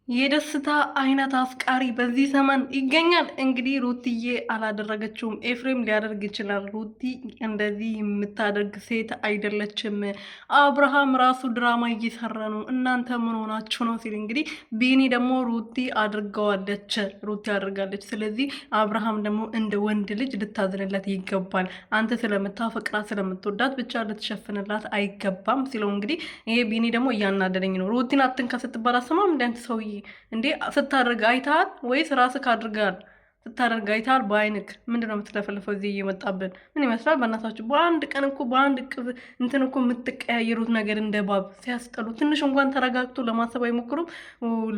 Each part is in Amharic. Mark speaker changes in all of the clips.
Speaker 1: የደስታ አይነት አፍቃሪ በዚህ ዘመን ይገኛል። እንግዲህ ሩትዬ አላደረገችውም፣ ኤፍሬም ሊያደርግ ይችላል። ሩቲ እንደዚህ የምታደርግ ሴት አይደለችም። አብርሃም ራሱ ድራማ እየሰራ ነው፣ እናንተ ምን ሆናችሁ ነው ሲል እንግዲህ ቢኒ ደግሞ ሩቲ አድርጋለች። ስለዚህ አብርሃም ደግሞ እንደ ወንድ ልጅ ልታዝንለት ይገባል። አንተ ስለምታፈቅራት ስለምትወዳት ብቻ ልትሸፍንላት አይገባም ሲለው እንግዲህ ይሄ ቢኒ ደግሞ እያናደደኝ ነው። ሩቲን አትንካ ስትባል አሰማም እንደ አንተ ሰውዬ እንዴ ስታደርግ አይተሃል ወይስ ራስህ አድርጋል? ስታደርግ አይተሃል በአይንክ? ምንድነው የምትለፈልፈው? እዚህ እየመጣብን ምን ይመስላል? በእናታችሁ በአንድ ቀን እኮ በአንድ እንትን እኮ የምትቀያየሩት ነገር እንደ ባብ ሲያስጠሉ። ትንሽ እንኳን ተረጋግቶ ለማሰብ አይሞክሩም።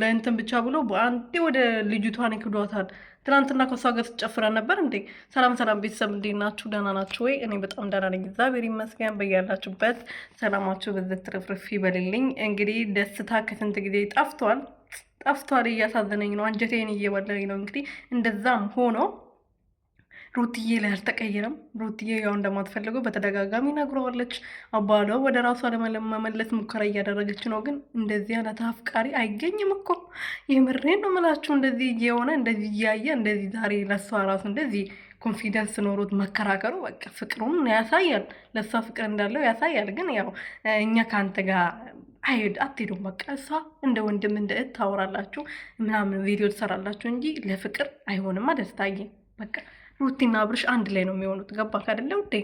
Speaker 1: ለእንትን ብቻ ብሎ በአንዴ ወደ ልጅቷን ይክዷታል። ትናንትና ከሷ ጋር ስትጨፍራ ነበር እንዴ? ሰላም ሰላም ቤተሰብ እንዴት ናችሁ? ደህና ናችሁ ወይ? እኔ በጣም ደህና ነኝ፣ እግዚአብሔር ይመስገን። በያላችሁበት ሰላማችሁ በዚህ ትርፍርፍ ይበልልኝ። እንግዲህ ደስታ ከስንት ጊዜ ጠፍቷል። እያሳዘነኝ ነው፣ አንጀቴን እየበላኝ ነው። እንግዲህ እንደዛም ሆኖ ሩትዬ ላይ አልተቀየረም። ሩትዬ ያው እንደማትፈልገው በተደጋጋሚ ነግረዋለች። አባሏ ወደ ራሷ ለመመለስ ሙከራ እያደረገች ነው። ግን እንደዚህ አይነት አፍቃሪ አይገኝም እኮ የምሬን ነው የምላችሁ። እንደዚህ እየሆነ እንደዚህ እያየ እንደዚህ ዛሬ ለሷ ራሱ እንደዚህ ኮንፊደንስ ኖሮት መከራከሩ በቃ ፍቅሩን ያሳያል፣ ለሷ ፍቅር እንዳለው ያሳያል። ግን ያው እኛ ከአንተ ጋር አትሄዱም። በቃ እሷ እንደ ወንድም እንደ እህት ታወራላችሁ ምናምን ቪዲዮ ትሰራላችሁ እንጂ ለፍቅር አይሆንማ። ደስታዬ በቃ ሩቲና አብርሽ አንድ ላይ ነው የሚሆኑት። ገባክ አይደለ ውዴ?